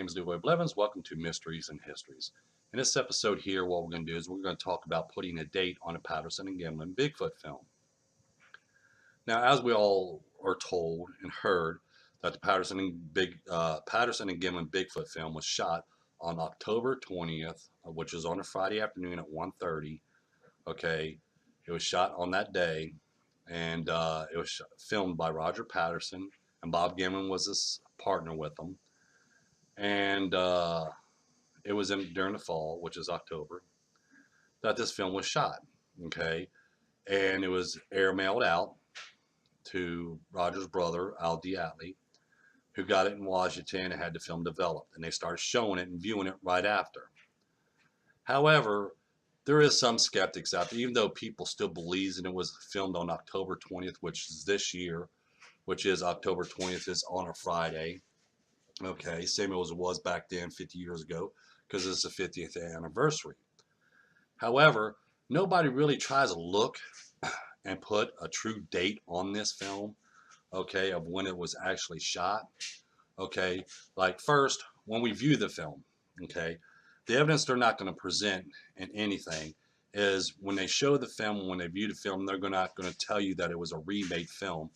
name is Leroy Blevins. Welcome to Mysteries and Histories. In this episode here, what we're going to do is we're going to talk about putting a date on a Patterson and Gimlin Bigfoot film. Now, as we all are told and heard, that the Patterson and Gimlin Bigfoot film was shot on October 20th, which is on a Friday afternoon at 1:30. Okay, it was shot on that day, and it was filmed by Roger Patterson, and Bob Gimlin was his partner with them. And it was during the fall, which is October, that this film was shot. Okay, and it was airmailed out to Roger's brother Al Diatley, who got it in Washington and had the film developed, and they started showing it and viewing it right after. However, there is some skeptics out there, even though people still believe it was filmed on October 20th, which is this year, which is October 20th is on a Friday. Okay, same as it was back then 50 years ago, because it's the 50th anniversary. However, nobody really tries to look and put a true date on this film, okay, of when it was actually shot. Okay, like first, when we view the film, okay, the evidence they're not going to present in anything is when they show the film, when they view the film, they're not going to tell you that it was a remade film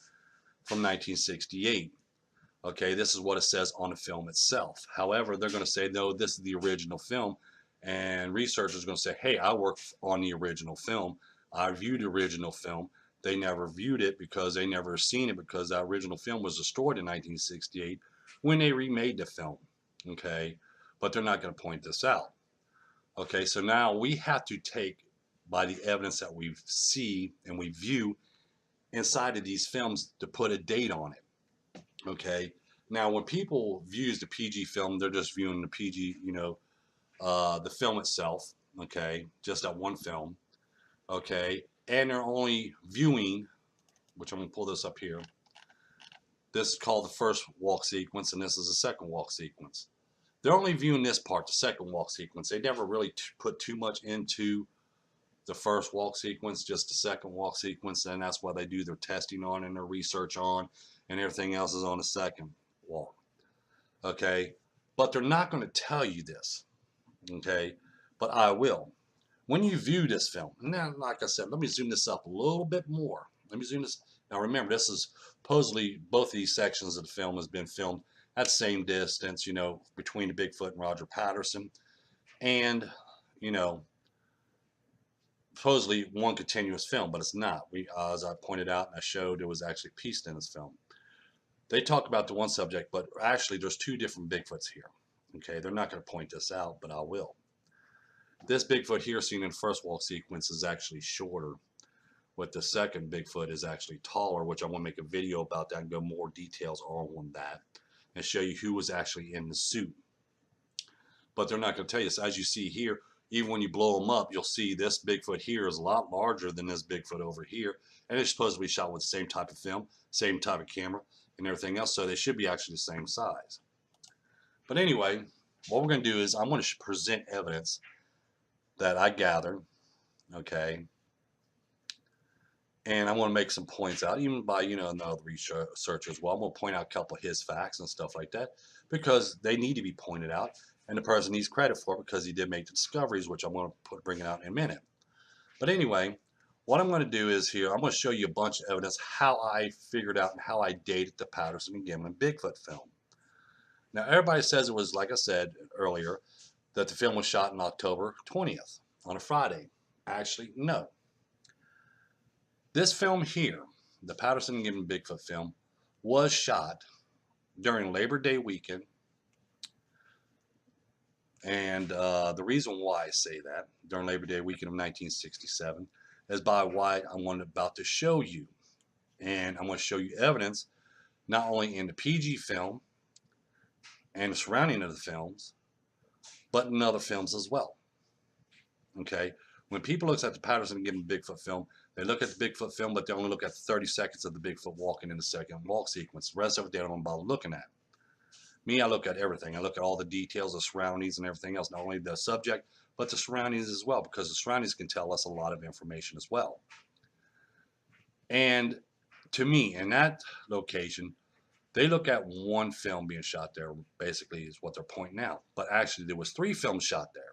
from 1968. Okay, this is what it says on the film itself. However, they're going to say, no, this is the original film. And researchers are going to say, hey, I worked on the original film. I viewed the original film. They never viewed it because they never seen it, because that original film was destroyed in 1968 when they remade the film. Okay, but they're not going to point this out. Okay, so now we have to take by the evidence that we see and we view inside of these films to put a date on it. Okay, now when people views the PG film, they're just viewing the PG, the film itself. Okay, just that one film. Okay, and they're only viewing, which I'm gonna pull this up here. This is called the first walk sequence, and this is the second walk sequence. They're only viewing this part, the second walk sequence. They never really put too much into the first walk sequence, just the second walk sequence, and that's why they do their testing on and their research on, and everything else is on the second walk. Okay, but they're not going to tell you this. Okay, but I will. When you view this film, now, like I said, let me zoom this up a little bit more. Let me zoom this. Now remember, this is supposedly both of these sections of the film has been filmed at the same distance, between the Bigfoot and Roger Patterson, and supposedly one continuous film, but it's not. As I pointed out and I showed, it was actually pieced in this film. They talk about the one subject, but actually there's two different Bigfoots here. Okay, they're not going to point this out, but I will. This Bigfoot here seen in the first walk sequence is actually shorter, with the second Bigfoot is actually taller, which I want to make a video about that and go more details on that and show you who was actually in the suit. But they're not going to tell you this. As you see here, even when you blow them up, you'll see this Bigfoot here is a lot larger than this Bigfoot over here. And it's supposed to be shot with the same type of film, same type of camera, and everything else. So they should be actually the same size. But anyway, what we're going to do is I'm going to present evidence that I gathered, okay? And I want to make some points out, even by, another researcher as well. I'm going to point out a couple of his facts and stuff like that, because they need to be pointed out. And the person needs credit for it because he did make the discoveries, which I'm going to bring it out in a minute. But anyway, what I'm going to do is here, I'm going to show you a bunch of evidence how I figured out and how I dated the Patterson and Gimlin Bigfoot film. Now, everybody says it was, like I said earlier, that the film was shot on October 20th on a Friday. Actually, no. This film here, the Patterson and Gimlin Bigfoot film, was shot during Labor Day weekend. And the reason why I say that, during Labor Day weekend of 1967, is by why I'm about to show you. And I'm going to show you evidence, not only in the PG film and the surrounding of the films, but in other films as well. Okay? When people look at the Patterson and Gimlin Bigfoot film, they look at the Bigfoot film, but they only look at 30 seconds of the Bigfoot walking in the second walk sequence. The rest of it, they don't bother looking at. Me, I look at everything. I look at all the details, the surroundings, and everything else. Not only the subject, but the surroundings as well, because the surroundings can tell us a lot of information as well. And to me, in that location, They look at one film being shot there, basically, is what they're pointing out. But actually, there was 3 films shot there.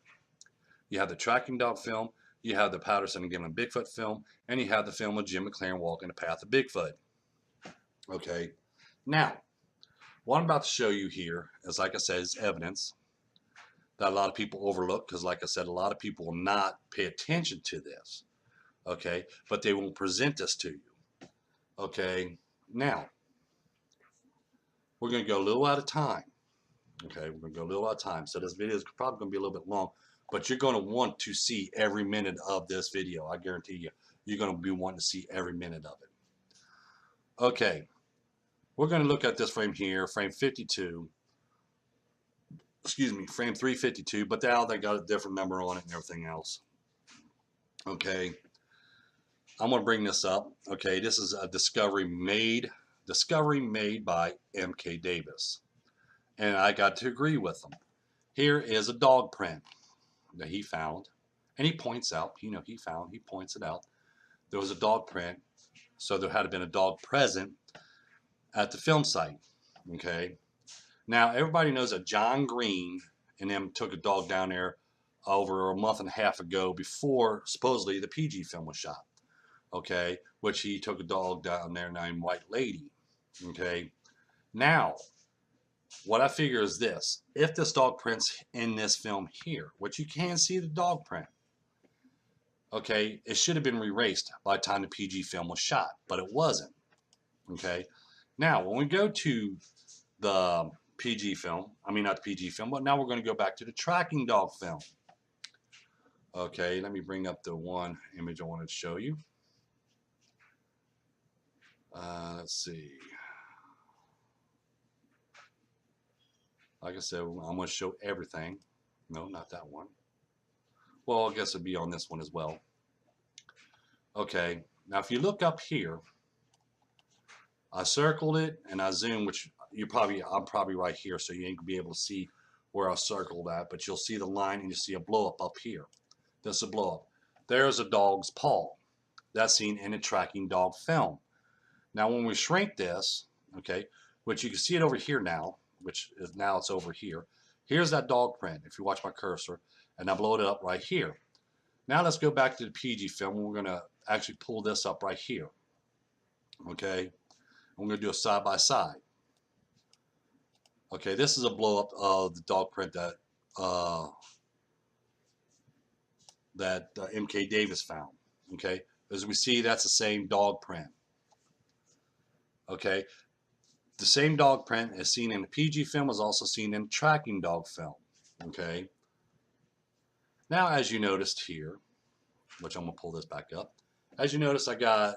You have the tracking dog film, you have the Patterson and Gimlin Bigfoot film, and you have the film of Jim McLaren walking the path of Bigfoot. Okay, now, what I'm about to show you here is, like I said, is evidence that a lot of people overlook, because like I said, a lot of people will not pay attention to this. Okay, but they won't present this to you. Okay, now, we're going to go a little out of time. Okay, we're going to go a little out of time. So this video is probably going to be a little bit long, but you're going to want to see every minute of this video. I guarantee you, you're going to be wanting to see every minute of it. Okay, we're going to look at this frame here, frame 52. Excuse me, frame 352, but now they got a different number on it and everything else. Okay, I'm going to bring this up. Okay, this is a discovery made by M.K. Davis. And I got to agree with him. Here is a dog print that he found. And he points out, he points it out. There was a dog print, so there had been a dog present at the film site. Okay. Now, everybody knows that John Green and them took a dog down there over a month and a half ago before, supposedly, the PG film was shot. Okay. Which he took a dog down there named White Lady. Okay. Now, what I figure is this: if this dog print's in this film here, which you can see the dog print, okay, it should have been erased by the time the PG film was shot, but it wasn't. Okay, now when we go to the PG film, I mean not the PG film, but now we're going to go back to the tracking dog film. Okay, let me bring up the one image I wanted to show you. Let's see. Like I said, I'm going to show everything. No, not that one. Well, I guess it'll be on this one as well. Okay, now if you look up here, I circled it and I zoomed, which I'm probably right here, so you ain't gonna be able to see where I circled at, but you'll see the line and you see a blow up here. This is a blow up. There's a dog's paw. That's seen in a tracking dog film. Now, when we shrink this, okay, which you can see it over here now, which is now it's over here. Here's that dog print, if you watch my cursor, and I blow it up right here. Now let's go back to the PG film. We're going to actually pull this up right here. Okay, we're going to do a side by side. Okay, this is a blow up of the dog print that M.K. Davis found. Okay, as we see, that's the same dog print. Okay. The same dog print as seen in the PG film is also seen in the tracking dog film. Okay. Now, as you noticed here, which I'm going to pull this back up. As you notice, I got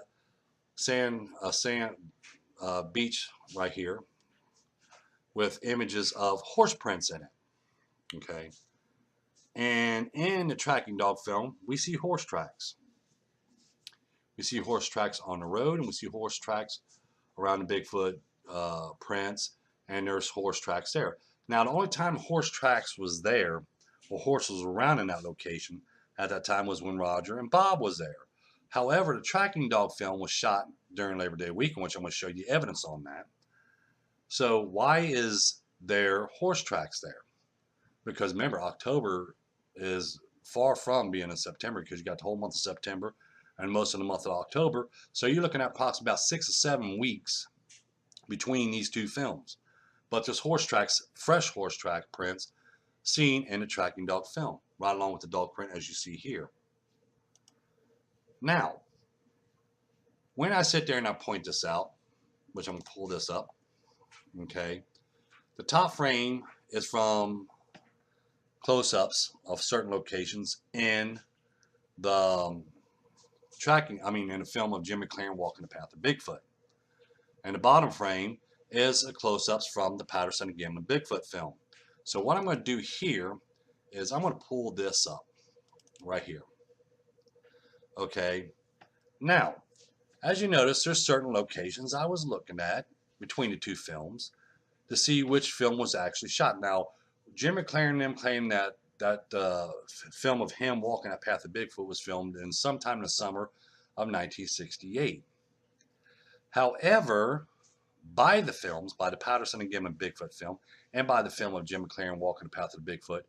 beach right here with images of horse prints in it. Okay. And in the tracking dog film, we see horse tracks. We see horse tracks on the road, and we see horse tracks around the Bigfoot prints, and there's horse tracks there. Now, the only time horse tracks was there, or horses were around in that location at that time, was when Roger and Bob was there. However, the tracking dog film was shot during Labor Day weekend, which I'm going to show you evidence on that. So why is there horse tracks there? Because remember, October is far from being in September, because you got the whole month of September and most of the month of October. So you're looking at approximately about 6 or 7 weeks between these two films. But there's horse tracks, fresh horse track prints seen in the tracking dog film, right along with the dog print as you see here. Now, when I sit there and I point this out, which I'm going to pull this up, okay, the top frame is from close-ups of certain locations in the in the film of Jim McLaren walking the path of Bigfoot. And the bottom frame is a close-ups from the Patterson and Gimlin Bigfoot film. So what I'm going to do here is I'm going to pull this up right here. Okay. Now, as you notice, there's certain locations I was looking at between the two films to see which film was actually shot. Now, Jim McLaren and them claim that film of him walking that path of Bigfoot was filmed in sometime in the summer of 1968. However, by the films, by the Patterson and Gimlin Bigfoot film, and by the film of Jim McLaren Walking the Path of the Bigfoot,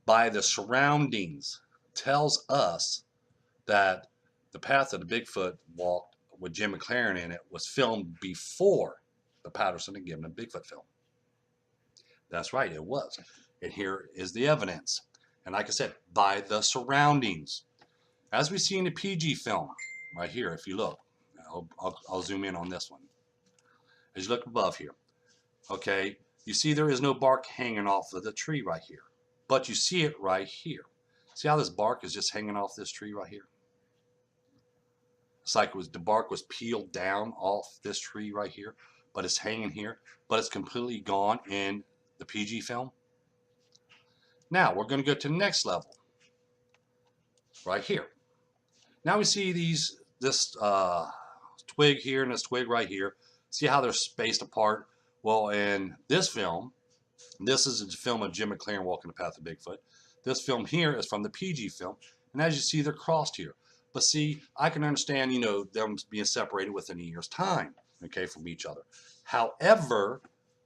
by the surroundings, tells us that the path of the Bigfoot walked with Jim McLaren in it was filmed before the Patterson and Gimlin Bigfoot film. That's right, it was. And here is the evidence. And like I said, by the surroundings. As we see in the PG film, right here, if you look, I'll zoom in on this one. As you look above here, okay, you see there is no bark hanging off of the tree right here. But you see it right here. See how this bark is just hanging off this tree right here? It's like the bark was peeled down off this tree right here, but it's hanging here, but it's completely gone in the PG film. Now we're going to go to the next level, right here. Now we see this twig here and this twig right here. See how they're spaced apart? Well, in this film, this is a film of Jim McLaren Walking the Path of Bigfoot. This film here is from the PG film, and as you see, they're crossed here. But see, I can understand, you know, them being separated within a year's time, okay, from each other. However,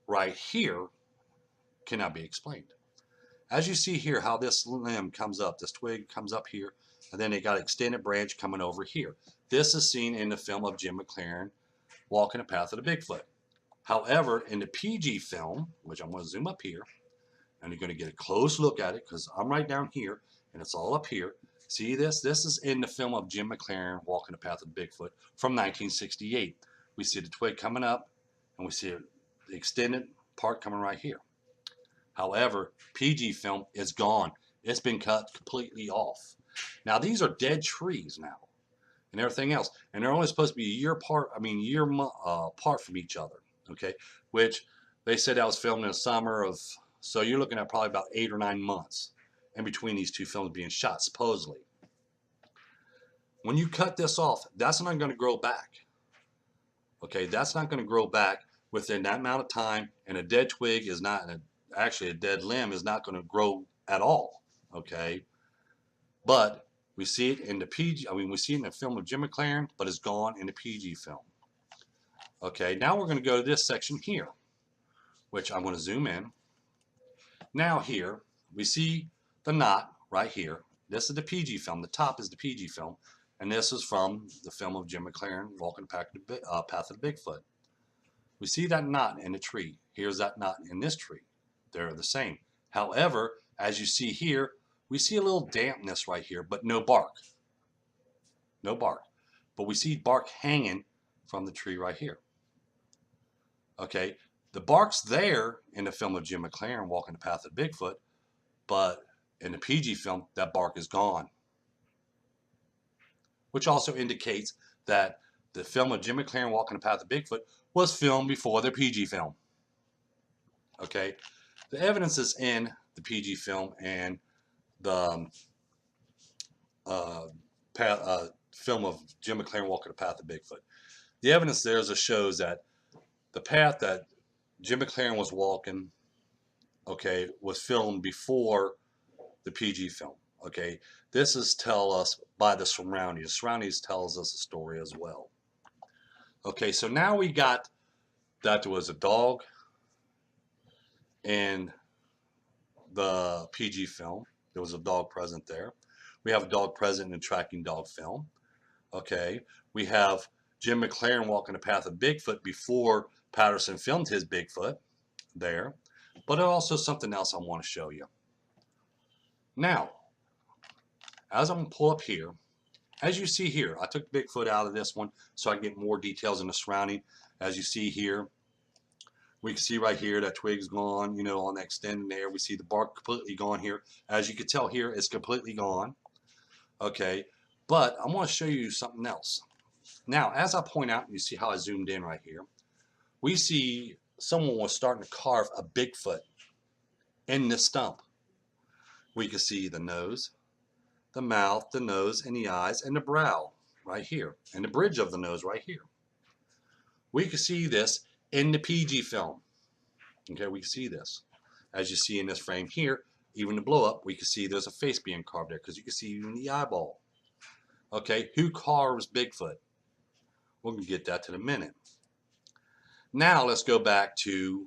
right here cannot be explained. As you see here, how this limb comes up, this twig comes up here, and then they got an extended branch coming over here. This is seen in the film of Jim McLaren Walking the Path of the Bigfoot. However, in the PG film, which I'm going to zoom up here, and you're going to get a close look at it because I'm right down here, and it's all up here. See this? This is in the film of Jim McLaren Walking the Path of the Bigfoot from 1968. We see the twig coming up, and we see the extended part coming right here. However, PG film is gone. It's been cut completely off. Now, these are dead trees now and everything else. And they're only supposed to be a year apart, apart from each other, okay? Which they said that was filmed in the summer of, so you're looking at probably about 8 or 9 months in between these two films being shot, supposedly. When you cut this off, that's not going to grow back. Okay, that's not going to grow back within that amount of time, and a dead twig is not, actually a dead limb is not going to grow at all, okay? But we see it in the PG, we see it in the film of Jim McLaren, but it's gone in the PG film. Okay, now we're going to go to this section here, which I'm going to zoom in. Now here, we see the knot right here. This is the PG film. The top is the PG film. And this is from the film of Jim McLaren, Walking the Path of the Bigfoot. We see that knot in the tree. Here's that knot in this tree. They're the same. However, as you see here, we see a little dampness right here, but no bark. No bark. But we see bark hanging from the tree right here. Okay, the bark's there in the film of Jim McLaren, Walking the Path of Bigfoot, but in the PG film, that bark is gone. Which also indicates that the film of Jim McLaren, Walking the Path of Bigfoot, was filmed before the PG film. Okay, the evidence is in the PG film and the film of Jim McLaren, Walking the Path of Bigfoot. The evidence there shows that the path that Jim McLaren was walking, okay, was filmed before the PG film. Okay, this is tell us by the surroundings. The surroundings tells us a story as well. Okay, so now we got that there was a dog in the PG film. There was a dog present there. We have a dog present in the Tracking Dog film. Okay, we have Jim McLaren Walking the Path of Bigfoot before Patterson filmed his Bigfoot there. But also something else I want to show you. Now, as I'm going to pull up here, as you see here, I took Bigfoot out of this one so I can get more details in the surrounding. As you see here, we can see right here that twig's gone, you know, on that extending there. We see the bark completely gone here. As you can tell here, it's completely gone. Okay, but I want to show you something else. Now, as I point out, you see how I zoomed in right here. We see someone was starting to carve a Bigfoot in this stump. We can see the nose, the mouth, the nose, and the eyes, and the brow right here, and the bridge of the nose right here. We can see this in the PG film. Okay, we can see this. As you see in this frame here, even the blow up, we can see there's a face being carved there because you can see even the eyeball. Okay, who carves Bigfoot? We're going to get that in a minute. Now let's go back to,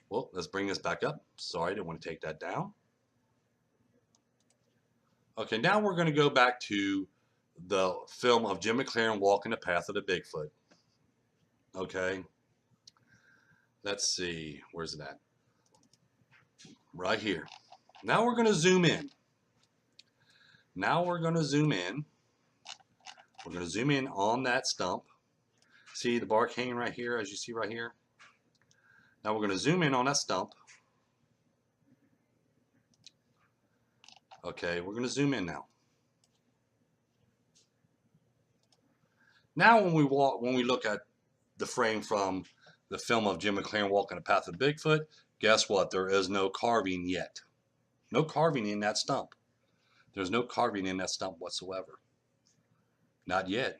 well, let's bring this back up. Sorry, I didn't want to take that down. Okay, now we're going to go back to the film of Jim McLaren walking the path of the Bigfoot. Okay, let's see, where's it at? Right here. Now we're going to zoom in. Now we're going to zoom in. We're going to zoom in on that stump. See the bark hanging right here, as you see right here? Now we're going to zoom in on that stump. Okay, we're going to zoom in now. Now when we look at the frame from the film of Jim McLaren walking the path of Bigfoot, guess what? There is no carving yet. No carving in that stump. There's no carving in that stump whatsoever. Not yet.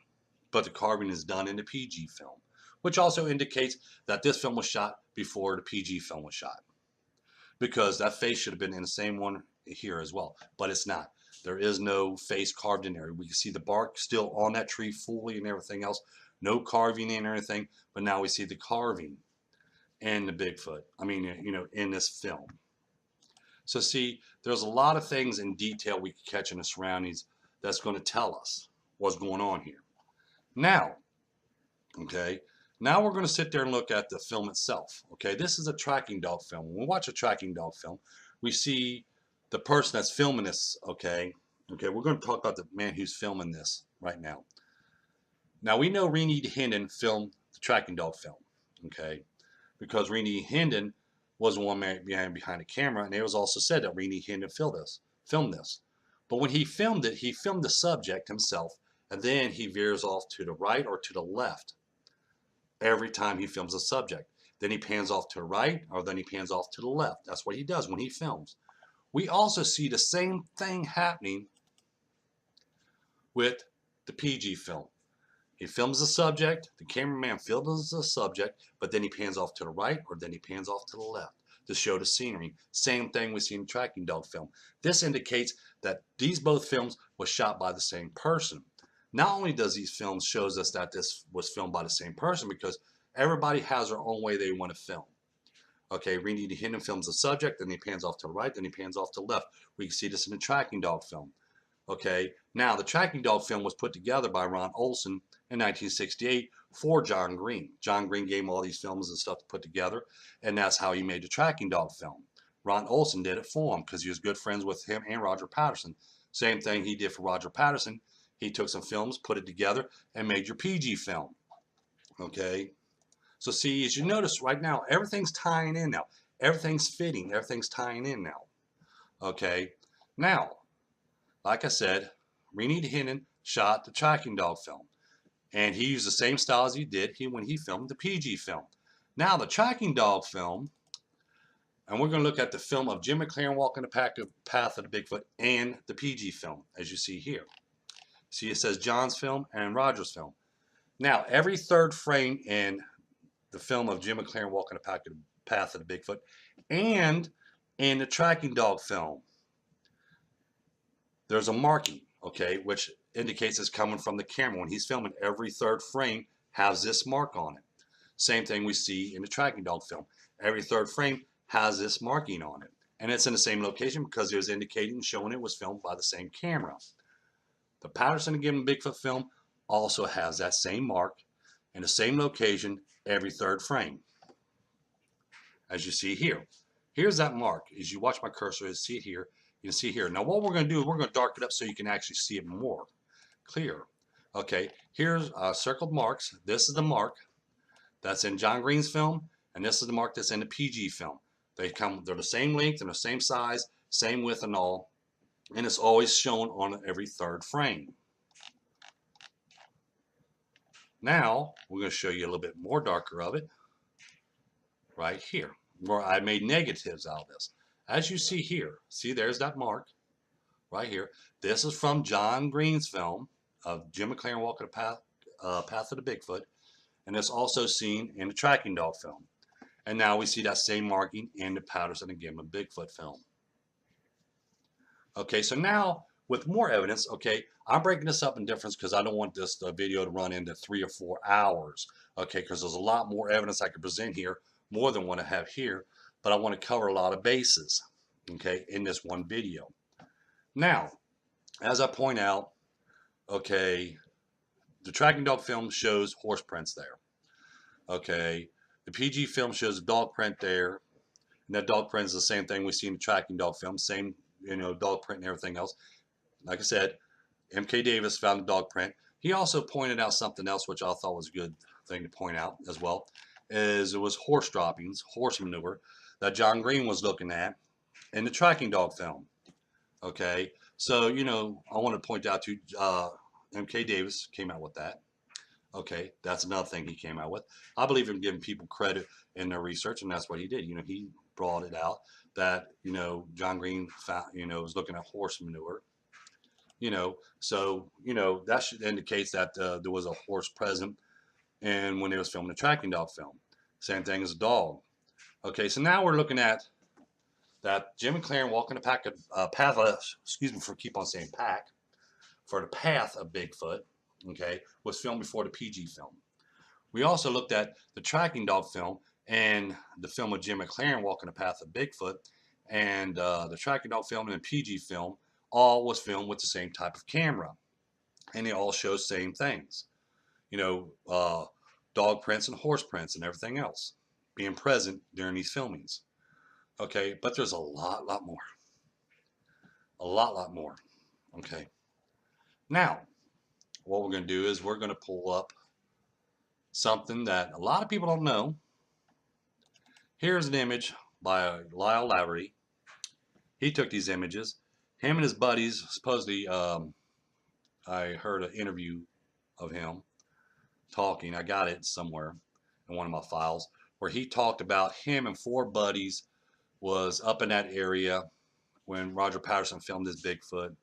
But the carving is done in the PG film, which also indicates that this film was shot before the PG film was shot, because that face should have been in the same one here as well, but it's not. There is no face carved in there. We can see the bark still on that tree fully and everything else. No carving in or anything, but now we see the carving in the Bigfoot. I mean, you know, in this film. So see, there's a lot of things in detail we can catch in the surroundings that's going to tell us what's going on here. Now, okay, now we're going to sit there and look at the film itself. Okay, this is a tracking dog film. When we watch a tracking dog film, we see the person that's filming this, okay, we're going to talk about the man who's filming this right now. Now, we know Reed Hendon filmed the tracking dog film, okay, because Reed Hendon was the one man behind the camera, and it was also said that Reed Hendon filmed this. But when he filmed it, he filmed the subject himself, and then he veers off to the right or to the left every time he films a subject. Then he pans off to the right, or then he pans off to the left. That's what he does when he films. We also see the same thing happening with the PG film. He films the subject, the cameraman films the subject, but then he pans off to the right, or then he pans off to the left to show the scenery. Same thing we see in the tracking dog film. This indicates that these both films were shot by the same person. Not only does these films shows us that this was filmed by the same person, because everybody has their own way they want to film. Okay, Reed Hendon films the subject, then he pans off to the right, then he pans off to the left. We can see this in the tracking dog film. Okay, now the tracking dog film was put together by Ron Olson in 1968 for John Green. John Green gave him all these films and stuff to put together, and that's how he made the tracking dog film. Ron Olson did it for him because he was good friends with him and Roger Patterson. Same thing he did for Roger Patterson. He took some films, put it together, and made your PG film. Okay, so see, as you notice right now, everything's tying in now. Everything's fitting. Everything's tying in now. Okay, now, like I said, Reed Hendon shot the tracking dog film, and he used the same style as he did when he filmed the PG film. Now, the tracking dog film, and we're going to look at the film of Jim McLaren walking the path of the Bigfoot and the PG film, as you see here. See, it says John's film and Roger's film. Now, every third frame in the film of Jim McLaren walking the path of the Bigfoot and in the tracking dog film, there's a marking, okay, which indicates it's coming from the camera. When he's filming, every third frame has this mark on it. Same thing we see in the tracking dog film. Every third frame has this marking on it. And it's in the same location because it was indicating, showing it was filmed by the same camera. The Patterson and Gibbon Bigfoot film also has that same mark in the same location every third frame. As you see here. Here's that mark. As you watch my cursor, you see it here. You can see here. Now what we're going to do is we're going to darken it up so you can actually see it more clear. Okay, here's circled marks. This is the mark that's in John Green's film, and this is the mark that's in the PG film. They're the same length and the same size, same width and all, and it's always shown on every third frame. Now we're going to show you a little bit more darker of it right here, where I made negatives out of this. As you see here, see there's that mark right here. This is from John Green's film of Jim McLaren walking the path of the Bigfoot, and it's also seen in the tracking dog film. And now we see that same marking in the Patterson and Gibbon Bigfoot film. Okay, so now with more evidence. Okay, I'm breaking this up in difference because I don't want this video to run into 3 or 4 hours. Okay, because there's a lot more evidence I could present here, more than what I have here, but I want to cover a lot of bases, okay, in this one video. Now, as I point out, okay, the tracking dog film shows horse prints there. Okay, the PG film shows a dog print there, and that dog print is the same thing we see in the tracking dog film, same, dog print and everything else. Like I said, M.K. Davis found the dog print. He also pointed out something else, which I thought was a good thing to point out as well, is it was horse droppings, horse manure, that John Green was looking at in the tracking dog film. Okay, so, I want to point out to M.K. Davis came out with that. Okay, that's another thing he came out with. I believe in giving people credit in their research, and that's what he did. He brought it out that, John Green found, was looking at horse manure. So, that should indicates that there was a horse present and when they was filming the tracking dog film. Same thing as a dog. Okay, so now we're looking at that Jim McLaren walking a path of, excuse me for keep on saying pack, for the path of Bigfoot, okay, was filmed before the PG film. We also looked at the tracking dog film and the film of Jim McLaren walking the path of Bigfoot, and the tracking dog film and the PG film all was filmed with the same type of camera, and they all show the same things, dog prints and horse prints and everything else being present during these filmings. Okay, but there's a lot more. A lot more. Okay. Now, what we're going to do is we're going to pull up something that a lot of people don't know. Here's an image by Lyle Laverty. He took these images. Him and his buddies, supposedly, I heard an interview of him talking. I got it somewhere in one of my files, where he talked about him and 4 buddies was up in that area when Roger Patterson filmed his Bigfoot.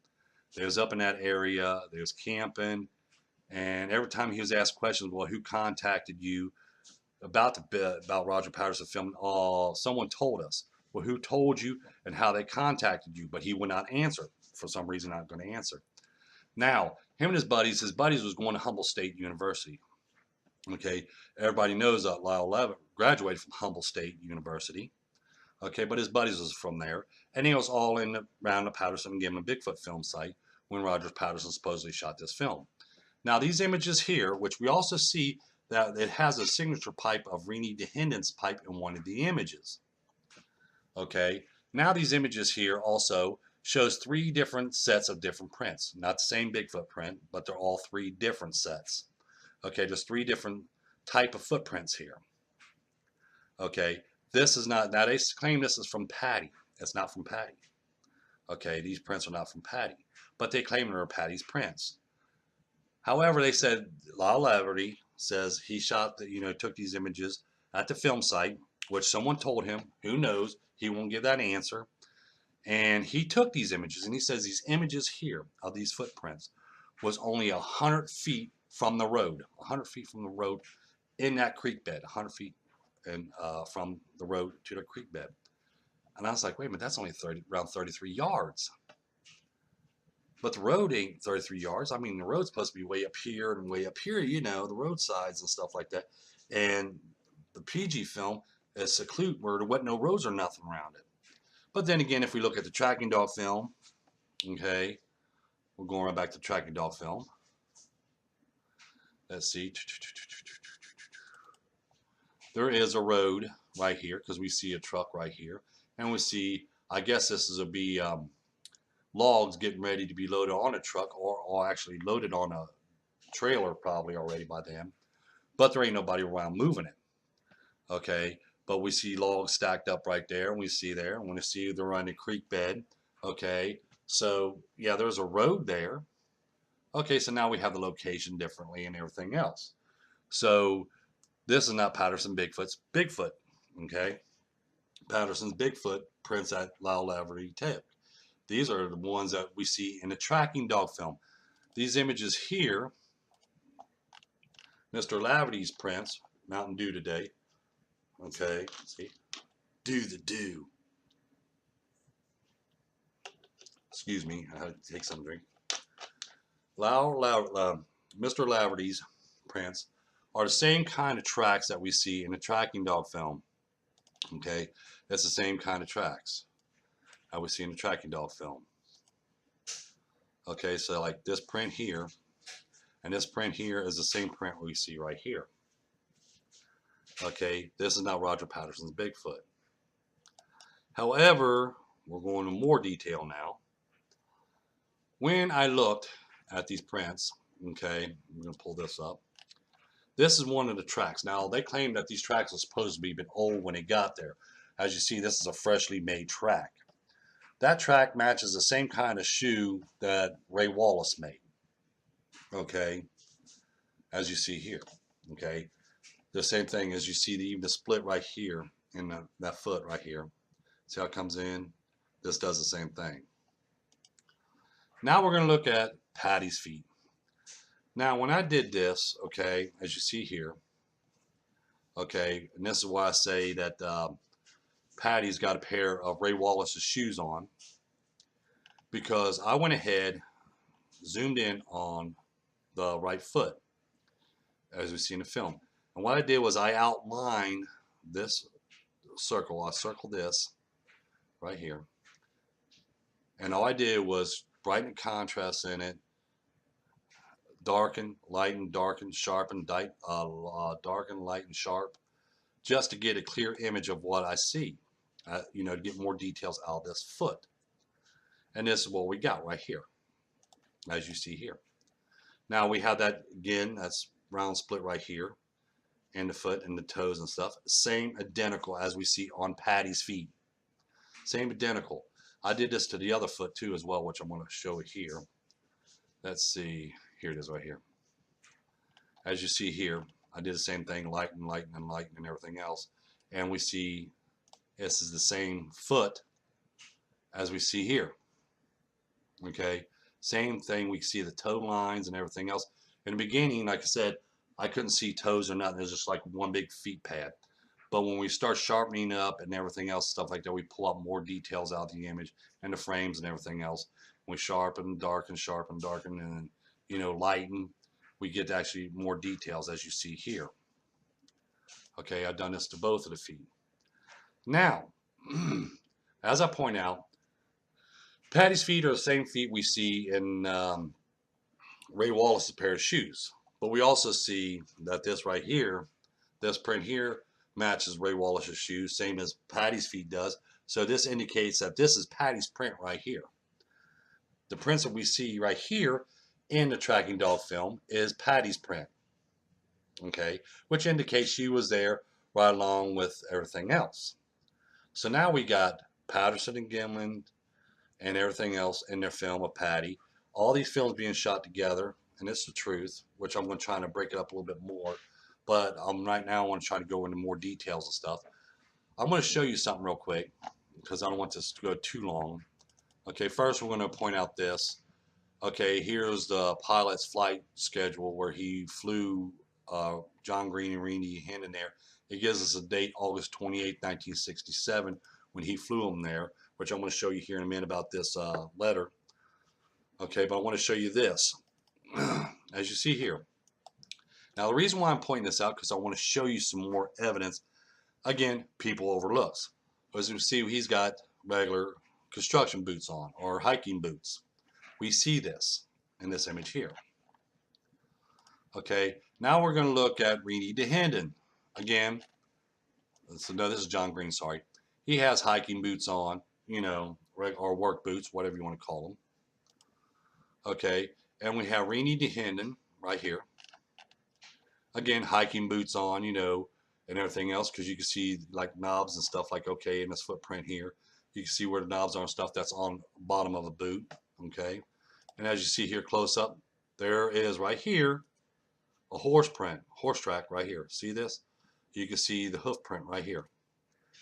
They was up in that area. They was camping. And every time he was asked questions, well, who contacted you about Roger Patterson filming? Oh, someone told us. Well, who told you and how they contacted you? But he would not answer. For some reason, not going to answer. Now, him and his buddies was going to Humboldt State University. Okay, everybody knows that Lyle Levitt graduated from Humboldt State University. Okay, but his buddies was from there, and he was all around the Patterson and Gimlin Bigfoot film site when Roger Patterson supposedly shot this film. Now, these images here, which we also see that it has a signature pipe of Rennie DeHenden's pipe in one of the images. Okay, now these images here also shows 3 different sets of different prints. Not the same Bigfoot print, but they're all 3 different sets. Okay, there's 3 different type of footprints here. Okay, this is not, now they claim this is from Patty. It's not from Patty. Okay, these prints are not from Patty, but they claim they're Patty's prints. However, they said, Lyle Laverty says he shot, took these images at the film site, which someone told him, who knows, he won't give that answer. And he took these images, and he says these images here of these footprints was only 100 feet from the road, 100 feet from the road in that creek bed, 100 feet and from the road to the creek bed. And I was like, wait a minute, that's only around 33 yards. But the road ain't 33 yards. I mean, the road's supposed to be way up here and way up here, the roadsides and stuff like that. And the PG film is secluded where there wasn't no roads or nothing around it. But then again, if we look at the tracking dog film, okay, we're going right back to the tracking dog film. Let's see. There is a road right here because we see a truck right here. And we see, I guess this is logs getting ready to be loaded on a truck or actually loaded on a trailer probably already by then. But there ain't nobody around moving it. Okay, but we see logs stacked up right there, and we see there, and we see they're on the creek bed. Okay, so yeah, there's a road there. Okay, so now we have the location differently and everything else. So this is not Patterson Bigfoot's Bigfoot. Okay, Patterson's Bigfoot prints that Lyle Laverty took. These are the ones that we see in the tracking dog film. These images here, Mr. Laverty's prints, Mountain Dew today. Okay, see, do the do. Excuse me, I had to take some drink. Mr. Laverty's prints are the same kind of tracks that we see in the tracking dog film. Okay, that's the same kind of tracks I we see in the tracking dog film. Okay, so like this print here and this print here is the same print we see right here. Okay, this is not Roger Patterson's Bigfoot. However, we're going into more detail now. When I looked at these prints, okay, I'm going to pull this up. This is one of the tracks. Now, they claim that these tracks are supposed to be been old when they got there. As you see, this is a freshly made track. That track matches the same kind of shoe that Ray Wallace made. Okay, as you see here. Okay, the same thing as you see even the split right here in that foot right here. See how it comes in? This does the same thing. Now we're going to look at Patty's feet. Now, when I did this, okay, as you see here, okay, and this is why I say that Patty's got a pair of Ray Wallace's shoes on, because I went ahead, zoomed in on the right foot, as we see in the film. And what I did was I outlined this circle. I circled this right here. And all I did was brighten the contrast in it, darken, lighten, darken, sharpen, darken, lighten, sharp, just to get a clear image of what I see, you know, to get more details out of this foot. And this is what we got right here, as you see here. Now we have that again, that's round split right here, and the foot and the toes and stuff. Same identical as we see on Patty's feet. Same identical. I did this to the other foot too as well, which I'm going to show it here. Let's see. Here it is right here. As you see here, I did the same thing, lighten, lighten, and lighten, and everything else. And we see this is the same foot as we see here. Okay, same thing. We see the toe lines and everything else. In the beginning, like I said, I couldn't see toes or nothing. It was just like one big feet pad. But when we start sharpening up and everything else, stuff like that, we pull out more details out of the image and the frames and everything else. We sharpen, darken, and you know, lighten. We get actually more details as you see here. Okay, I've done this to both of the feet. Now, as I point out, Patty's feet are the same feet we see in Ray Wallace's pair of shoes. But we also see that this right here, this print here, matches Ray Wallace's shoes, same as Patty's feet does. So this indicates that this is Patty's print right here. The prints that we see right here in the tracking dog film is Patty's print. Okay, which indicates she was there right along with everything else. So now we got Patterson and Gimlin and everything else in their film of Patty. All these films being shot together, and it's the truth, which I'm going to try to break it up a little bit more. But right now I want to try to go into more details and stuff. I'm going to show you something real quick because I don't want this to go too long. Okay, first we're going to point out this. Okay, here's the pilot's flight schedule where he flew John Green and Renee Hinton there. It gives us a date, August 28, 1967, when he flew them there, which I'm going to show you here in a minute about this letter. Okay, but I want to show you this, as you see here. Now, the reason why I'm pointing this out, because I want to show you some more evidence. Again, people overlooks. As you see, he's got regular construction boots on, or hiking boots. We see this in this image here. Okay, now we're going to look at Renee Hinton. Again, so no, this is John Green, sorry. He has hiking boots on, you know, or work boots, whatever you want to call them. Okay, and we have Renee Hinton right here. Again, hiking boots on, you know, and everything else, because you can see like knobs and stuff like, okay, in this footprint here. You can see where the knobs are and stuff that's on the bottom of a boot, okay? And as you see here close up, there is right here a horse track right here. See this? You can see the hoof print right here.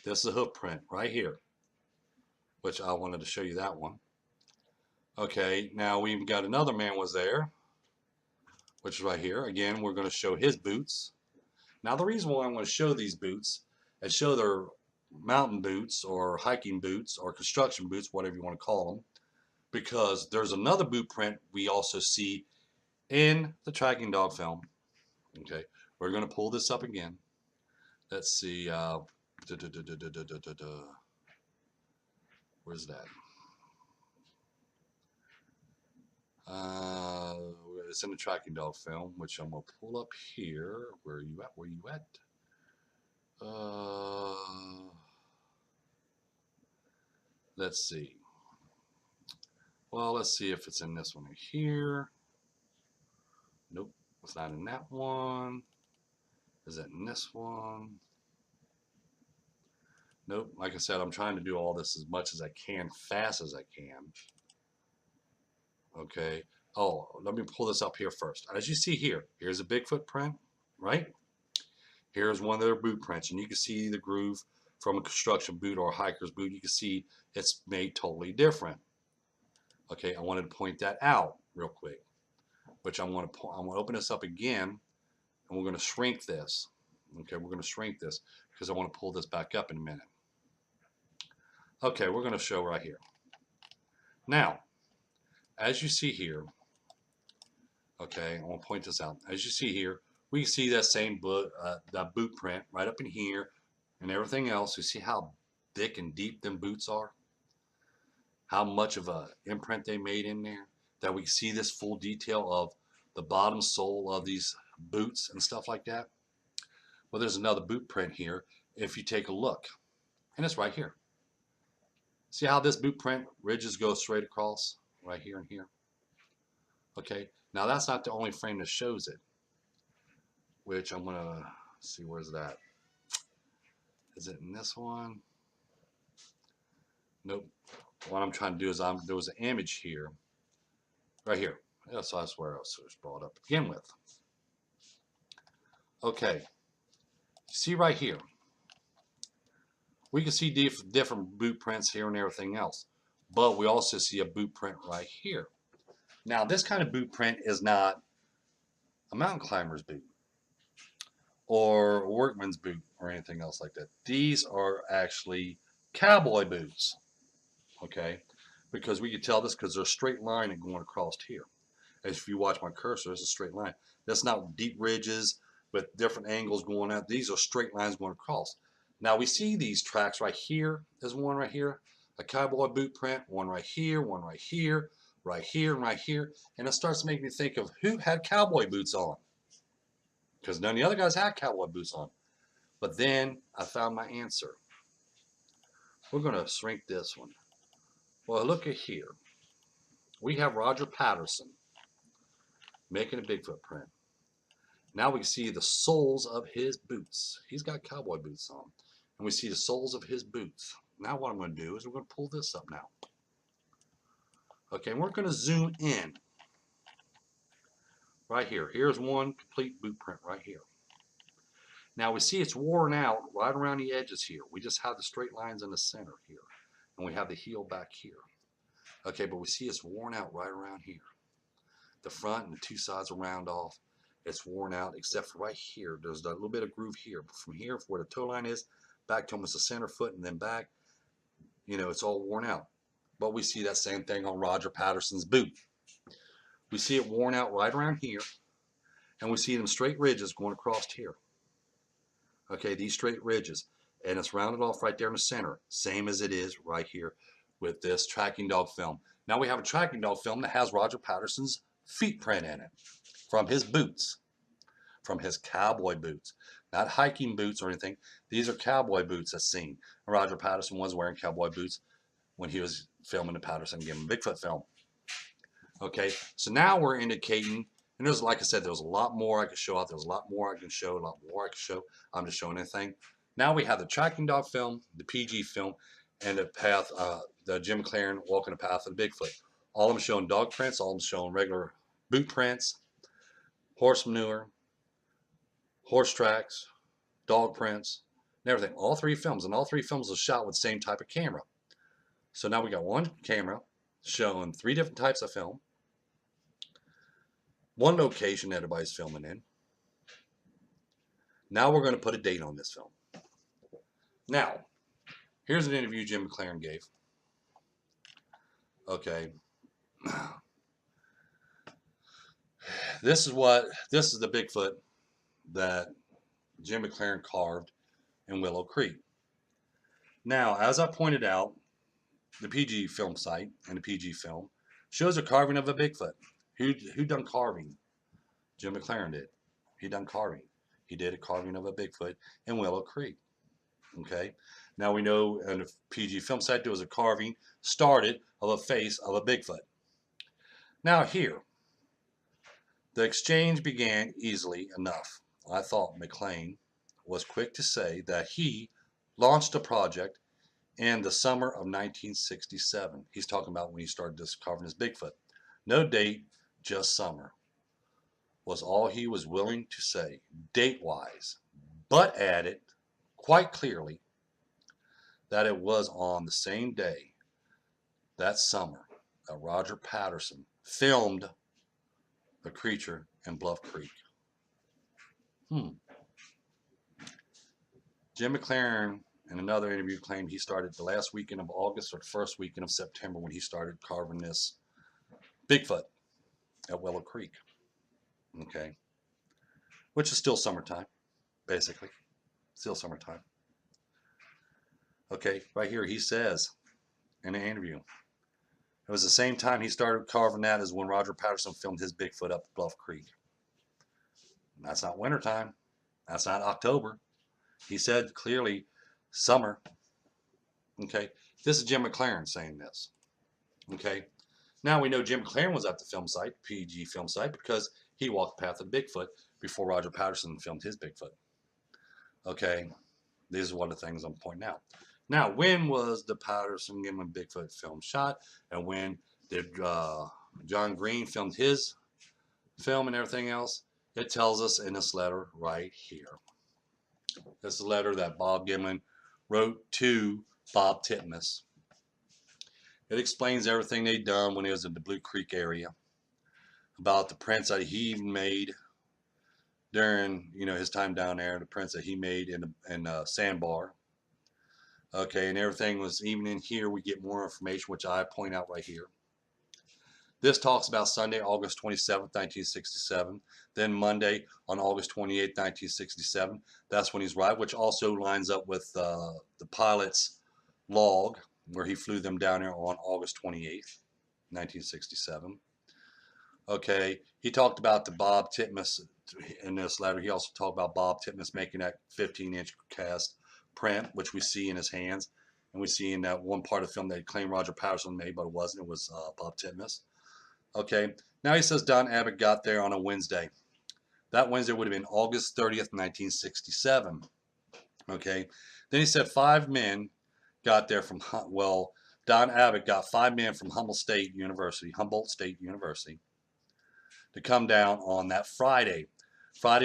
This is a hoof print right here, which I wanted to show you that one. Okay, now we've got another man was there, which is right here. Again, we're going to show his boots. Now, the reason why I'm going to show these boots and show their mountain boots or hiking boots or construction boots, whatever you want to call them, because there's another boot print we also see in the tracking dog film. Okay, we're going to pull this up again. Let's see. Where's that? It's in the tracking dog film, which I'm going to pull up here. Where are you at? Where are you at? Let's see. Well, let's see if it's in this one here. Nope, it's not in that one. Is it in this one? Nope. Like I said, I'm trying to do all this as much as I can, fast as I can. Okay. Oh, let me pull this up here first. As you see here, here's a Bigfoot print, right? Here's one of their boot prints, and you can see the groove from a construction boot or a hiker's boot. You can see it's made totally different. Okay, I wanted to point that out real quick, which I'm going to open this up again, and we're going to shrink this. Okay, we're going to shrink this because I want to pull this back up in a minute. Okay, we're going to show right here. Now, as you see here, okay, I want to point this out. As you see here, we see that same that boot print right up in here and everything else. You see how thick and deep them boots are? How much of a imprint they made in there? That we see this full detail of the bottom sole of these boots and stuff like that. Well, there's another boot print here if you take a look, and it's right here. See how this boot print ridges go straight across right here and here? Okay, now that's not the only frame that shows it, which I'm gonna see, where's that? Is it in this one? Nope. What I'm trying to do is there was an image here, right here. Yeah, so that's where else it was brought up to begin with. Okay, see right here. We can see different boot prints here and everything else, but we also see a boot print right here. Now, this kind of boot print is not a mountain climber's boot or a workman's boot or anything else like that. These are actually cowboy boots, okay? Because we can tell this because there's a straight line going across here. As if you watch my cursor, it's a straight line. That's not deep ridges with different angles going out. These are straight lines going across. Now we see these tracks right here. There's one right here, a cowboy boot print, one right here, one right here, right here, and right here. And it starts to make me think of who had cowboy boots on. Because none of the other guys had cowboy boots on. But then I found my answer. We're going to shrink this one. Well, look at here. We have Roger Patterson making a Bigfoot print. Now we see the soles of his boots. He's got cowboy boots on. And we see the soles of his boots. Now what I'm going to do is we're going to pull this up now. Okay, and we're going to zoom in. Right here. Here's one complete boot print right here. Now we see it's worn out right around the edges here. We just have the straight lines in the center here. And we have the heel back here. Okay, but we see it's worn out right around here. The front and the two sides are round off. It's worn out except for right here. There's a little bit of groove here. But from here, where the toe line is, back to almost the center foot and then back, you know, it's all worn out. But we see that same thing on Roger Patterson's boot. We see it worn out right around here. And we see them straight ridges going across here. Okay, these straight ridges. And it's rounded off right there in the center. Same as it is right here with this tracking dog film. Now we have a tracking dog film that has Roger Patterson's feet print in it. From his boots. From his cowboy boots. Not hiking boots or anything. These are cowboy boots that's seen. Roger Patterson was wearing cowboy boots when he was filming the Patterson Gibbon Bigfoot film. Okay, so now we're indicating, and there's, like I said, there's a lot more I could show out. There's a lot more I can show, a lot more I can show. I'm just showing anything. Now we have the tracking dog film, the PG film, and the path, the Jim McLaren walking the path of the Bigfoot. All of them showing dog prints, all of them showing regular boot prints, horse manure, horse tracks, dog prints, and everything. All three films, and all three films are shot with the same type of camera. So now we got one camera showing three different types of film, one location that everybody's filming in. Now we're going to put a date on this film. Now, here's an interview Jim McLaren gave. Okay, This is the Bigfoot that Jim McLaren carved in Willow Creek. Now, as I pointed out, the PG film site and the PG film shows a carving of a Bigfoot. Who done carving? Jim McLaren did. He done carving. He did a carving of a Bigfoot in Willow Creek. Okay. Now we know in the PG film site there was a carving started of a face of a Bigfoot. Now here, the exchange began easily enough. I thought McLean was quick to say that he launched a project in the summer of 1967. He's talking about when he started carving his Bigfoot. No date, just summer, was all he was willing to say, date-wise, but added quite clearly that it was on the same day that summer that Roger Patterson filmed the creature in Bluff Creek. Jim McLaren in another interview claimed he started the last weekend of August or the first weekend of September when he started carving this Bigfoot at Willow Creek. Okay. Which is still summertime, basically. Still summertime. Okay, right here he says in an interview, it was the same time he started carving that as when Roger Patterson filmed his Bigfoot up Bluff Creek. And that's not wintertime. That's not October. He said clearly summer. Okay, this is Jim McLaren saying this. Okay, now we know Jim McLaren was at the film site, PG film site, because he walked the path of Bigfoot before Roger Patterson filmed his Bigfoot. Okay, these are one of the things I'm pointing out. Now, when was the Patterson Gimlin Bigfoot film shot, and when did John Green filmed his film and everything else? It tells us in this letter right here. This is a letter that Bob Gimlin wrote to Bob Titmus. It explains everything they'd done when he was in the Blue Creek area, about the prints that he even made during his time down there, the prints that he made in a sandbar. Okay, and everything was even in here. We get more information, which I point out right here. This talks about Sunday, August 27th, 1967. Then Monday on August 28th, 1967. That's when he's arrived, which also lines up with the pilot's log where he flew them down there on August 28th, 1967. Okay, he talked about the Bob Titmus in this letter. He also talked about Bob Titmus making that 15-inch cast print, which we see in his hands, and we see in that one part of the film that he claimed Roger Patterson made, but it wasn't. It was Bob Titmus. Okay, now he says Don Abbott got there on a Wednesday. That Wednesday would have been August 30th, 1967. Okay, then he said 5 men got there from, Don Abbott got 5 men from Humboldt State University to come down on that Friday,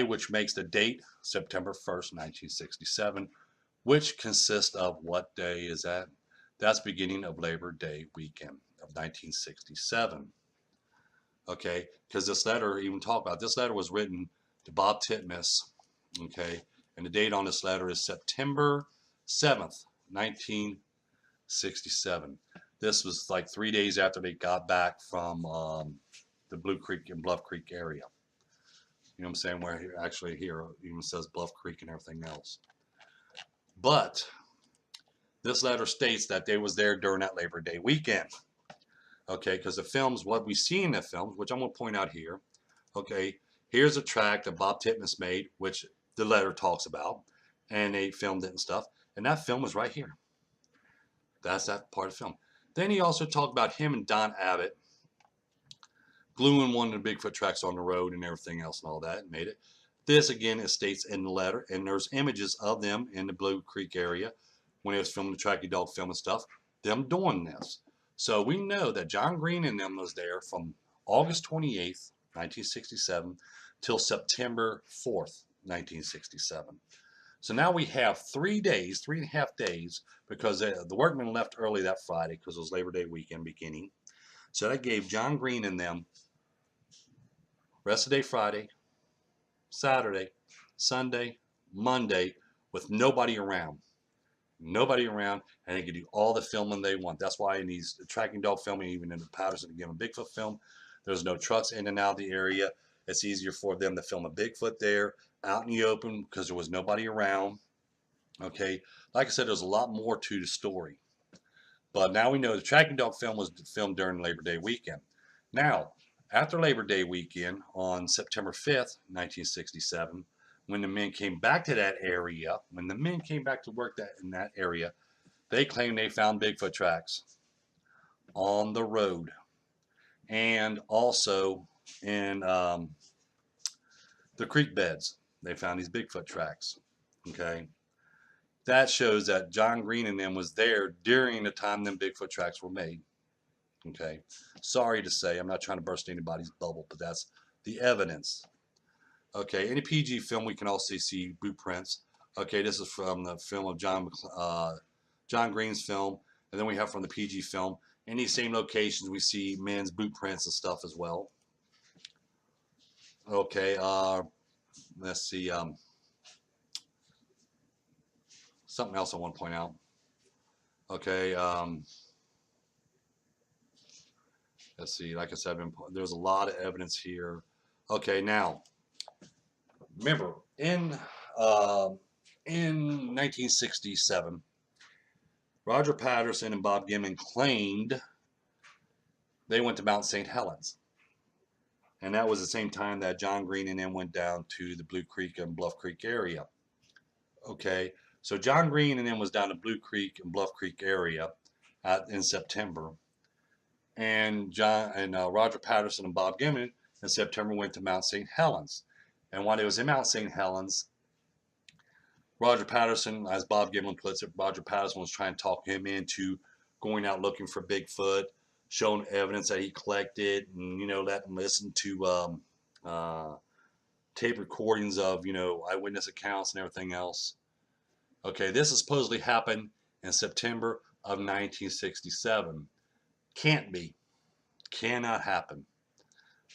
which makes the date September 1st, 1967, which consists of what day is that? That's beginning of Labor Day weekend of 1967. Okay, because this letter this letter was written to Bob Titmus. Okay, and the date on this letter is September 7th, 1967. This was like 3 days after they got back from the Blue Creek and Bluff Creek area. You know what I'm saying? Where actually here even says Bluff Creek and everything else. But this letter states that they was there during that Labor Day weekend. Okay, because the films, what we see in the films, which I'm going to point out here. Okay, here's a track that Bob Titmus made, which the letter talks about, and they filmed it and stuff. And that film was right here. That's that part of the film. Then he also talked about him and Don Abbott gluing one of the Bigfoot tracks on the road and everything else and all that, and made it. This again, it states in the letter, and there's images of them in the Blue Creek area when he was filming the Tracky Dog film and stuff, them doing this. So we know that John Green and them was there from August 28th, 1967 till September 4th, 1967. So now we have 3 days, 3.5 days, because the workmen left early that Friday because it was Labor Day weekend beginning. So that gave John Green and them rest of the day Friday, Saturday, Sunday, Monday with nobody around. nobody around, and they can do all the filming they want. That's why in these tracking dog filming, even in the Patterson and Gibbon Bigfoot film, there's no trucks in and out of the area. It's easier for them to film a Bigfoot there out in the open because there was nobody around. Okay, like I said, there's a lot more to the story. But now we know the tracking dog film was filmed during Labor Day weekend. Now, after Labor Day weekend on September 5th, 1967, when the men came back to that area, when the men came back to work in that area, they claimed they found Bigfoot tracks on the road and also in the creek beds. They found these Bigfoot tracks. Okay, that shows that John Green and them was there during the time them Bigfoot tracks were made. Okay, sorry to say, I'm not trying to burst anybody's bubble, but that's the evidence. Okay, in a PG film, we can also see boot prints. Okay, this is from the film of John Green's film, and then we have from the PG film. In these same locations, we see men's boot prints and stuff as well. Okay, let's see. Something else I want to point out. Okay, let's see. Like I said, there's a lot of evidence here. Okay, now remember in 1967, Roger Patterson and Bob Gimlin claimed they went to Mount St. Helens. And that was the same time that John Green and them went down to the Blue Creek and Bluff Creek area. Okay, so John Green and them was down to Blue Creek and Bluff Creek area in September. And Roger Patterson and Bob Gimlin in September went to Mount St. Helens. And while they was in Mount St. Helens, Roger Patterson, as Bob Gimlin puts it, Roger Patterson was trying to talk him into going out looking for Bigfoot, showing evidence that he collected, and let him listen to tape recordings of eyewitness accounts and everything else. Okay, this has supposedly happened in September of 1967. Can't be, cannot happen.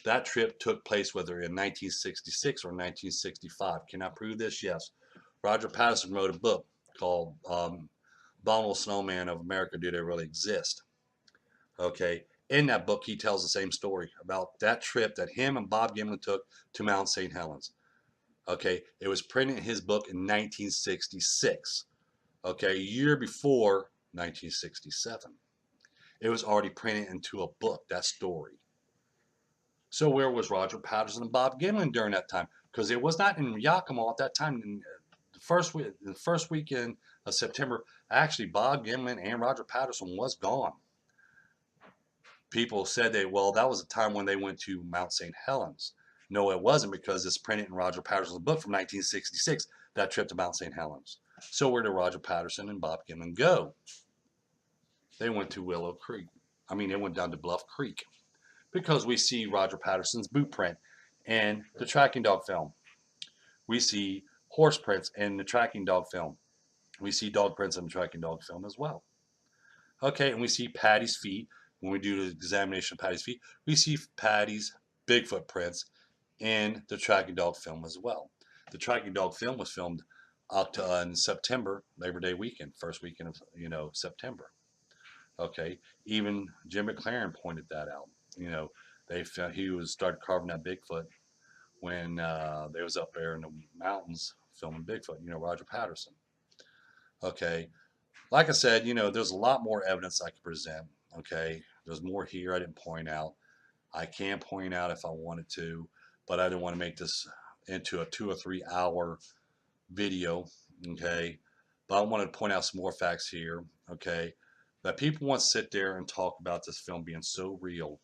That trip took place whether in 1966 or 1965. Cannot prove this, yes. Roger Patterson wrote a book called Abominable Snowman of America, Do They Really Exist? Okay, in that book, he tells the same story about that trip that him and Bob Gimlin took to Mount St. Helens. Okay, it was printed in his book in 1966. Okay, a year before 1967. It was already printed into a book, that story. So where was Roger Patterson and Bob Gimlin during that time? Because it was not in Yakima at that time. The first weekend of September, actually Bob Gimlin and Roger Patterson was gone. People said that was the time when they went to Mount St. Helens. No, it wasn't, because it's printed in Roger Patterson's book from 1966, that trip to Mount St. Helens. So where did Roger Patterson and Bob Gimlin go? They went to Willow Creek. They went down to Bluff Creek, because we see Roger Patterson's boot print and the tracking dog film. We see horse prints in the tracking dog film. We see dog prints in the tracking dog film as well. Okay, and we see Patty's feet. When we do the examination of Patty's feet, we see Patty's Bigfoot prints in the tracking dog film as well. The tracking dog film was filmed in September, Labor Day weekend, first weekend of September. Okay, even Jim McLaren pointed that out. He started carving that Bigfoot when they was up there in the mountains filming Bigfoot. Roger Patterson. Okay, like I said, there's a lot more evidence I could present. Okay, there's more here I didn't point out. I can point out if I wanted to, but I didn't want to make this into a 2 or 3 hour video. Okay, but I wanted to point out some more facts here. Okay, that people want to sit there and talk about this film being so real.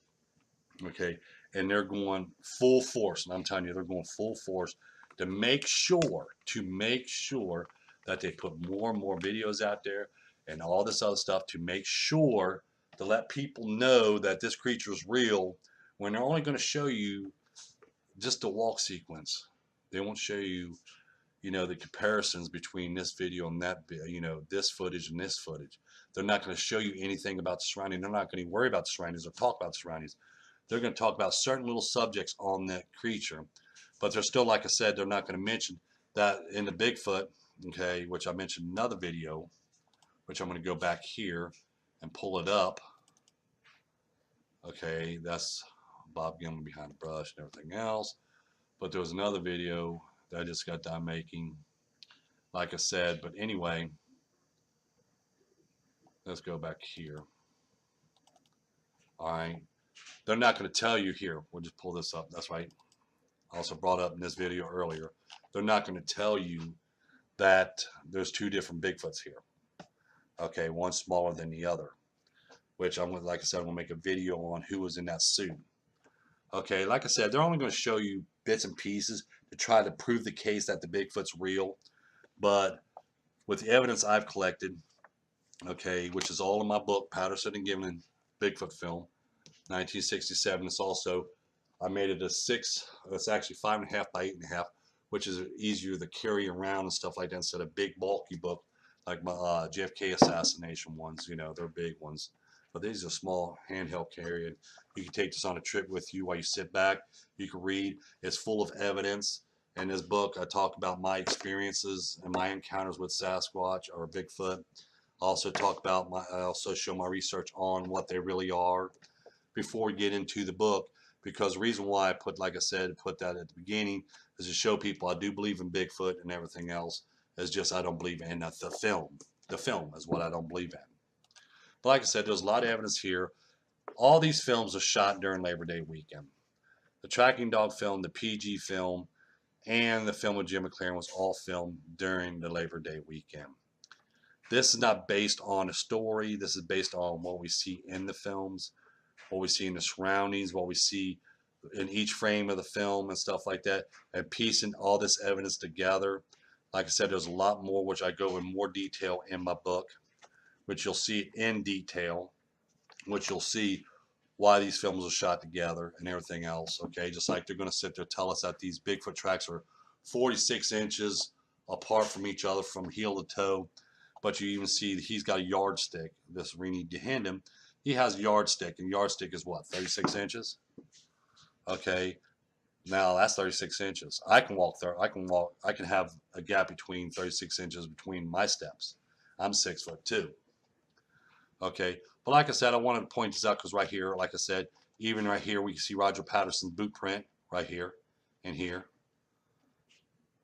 Okay, and they're going full force, and I'm telling you, they're going full force to make sure that they put more and more videos out there and all this other stuff to make sure to let people know that this creature is real, when they're only going to show you just the walk sequence. They won't show you, the comparisons between this video and that, this footage and this footage. They're not going to show you anything about the surroundings. They're not going to worry about the surroundings or talk about the surroundings. They're going to talk about certain little subjects on that creature, but they're still, like I said, they're not going to mention that in the Bigfoot, okay, which I mentioned in another video, which I'm going to go back here and pull it up. Okay, that's Bob Gimlin behind the brush and everything else. But there was another video that I just got done making, like I said. But anyway, let's go back here. All right, they're not going to tell you here. We'll just pull this up. That's right. I also brought up in this video earlier. They're not going to tell you that there's two different Bigfoots here. Okay, one smaller than the other, which I'm going, like I said, I'm going to make a video on who was in that suit. Okay, like I said, they're only going to show you bits and pieces to try to prove the case that the Bigfoot's real. But with the evidence I've collected, okay, which is all in my book, Patterson and Gimlin Bigfoot Film, 1967. It's also, I made it a 6, it's actually 5.5 by 8.5, which is easier to carry around and stuff like that instead of big bulky book like my JFK assassination ones. You know, they're big ones. But these are small handheld carrying. You can take this on a trip with you while you sit back. You can read. It's full of evidence. In this book, I talk about my experiences and my encounters with Sasquatch or Bigfoot. I also talk about I also show my research on what they really are before we get into the book. Because the reason why I put, like I said, put that at the beginning is to show people I do believe in Bigfoot and everything else. It's just I don't believe in the film. The film is what I don't believe in. But like I said, there's a lot of evidence here. All these films are shot during Labor Day weekend. The tracking dog film, the PG film, and the film with Jim McLaren was all filmed during the Labor Day weekend. This is not based on a story. This is based on what we see in the films, what we see in the surroundings, what we see in each frame of the film and stuff like that, and piecing all this evidence together. Like I said, there's a lot more, which I go in more detail in my book, which you'll see in detail, which you'll see why these films are shot together and everything else. Okay, just like they're going to sit there tell us that these Bigfoot tracks are 46 inches apart from each other from heel to toe. But you even see he's got a yardstick. This Rini DeHandem, he has a yardstick, and yardstick is what, 36 inches? Okay, now that's 36 inches. I can walk there. I can have a gap between 36 inches between my steps. I'm 6'2". Okay, but like I said, I wanted to point this out because right here, like I said, even right here, we can see Roger Patterson's boot print right here and here.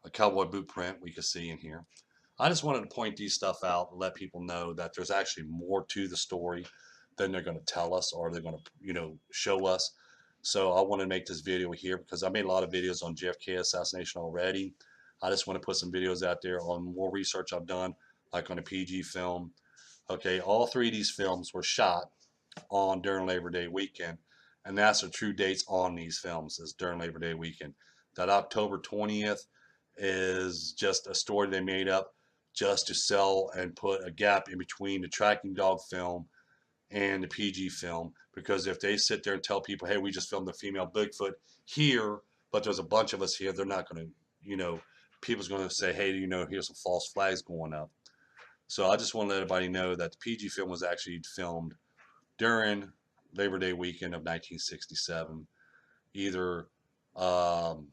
A cowboy boot print we can see in here. I just wanted to point these stuff out and let people know that there's actually more to the story than they're going to tell us or they're going to, you know, show us. So I want to make this video here because I made a lot of videos on JFK assassination already. I just want to put some videos out there on more research I've done, like on a PG film. Okay, all 3 of these films were shot on during Labor Day weekend, and that's the true dates on these films is during Labor Day weekend. That October 20th is just a story they made up just to sell and put a gap in between the tracking dog film and the PG film, because if they sit there and tell people, hey, we just filmed the female Bigfoot here, but there's a bunch of us here, they're not going to, you know, people's going to say, hey, you know, here's some false flags going up. So I just want to let everybody know that the PG film was actually filmed during Labor Day weekend of 1967, either the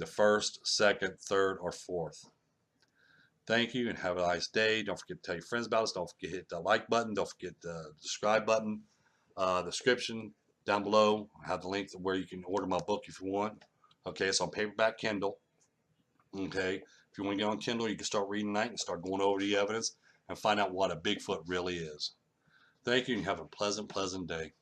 1st, 2nd, 3rd, or 4th. Thank you and have a nice day. Don't forget to tell your friends about us. Don't forget to hit the like button. Don't forget the subscribe button. Description down below. I have the link to where you can order my book if you want. Okay, it's on paperback Kindle. Okay, if you want to get on Kindle, you can start reading tonight and start going over the evidence and find out what a Bigfoot really is. Thank you and have a pleasant day.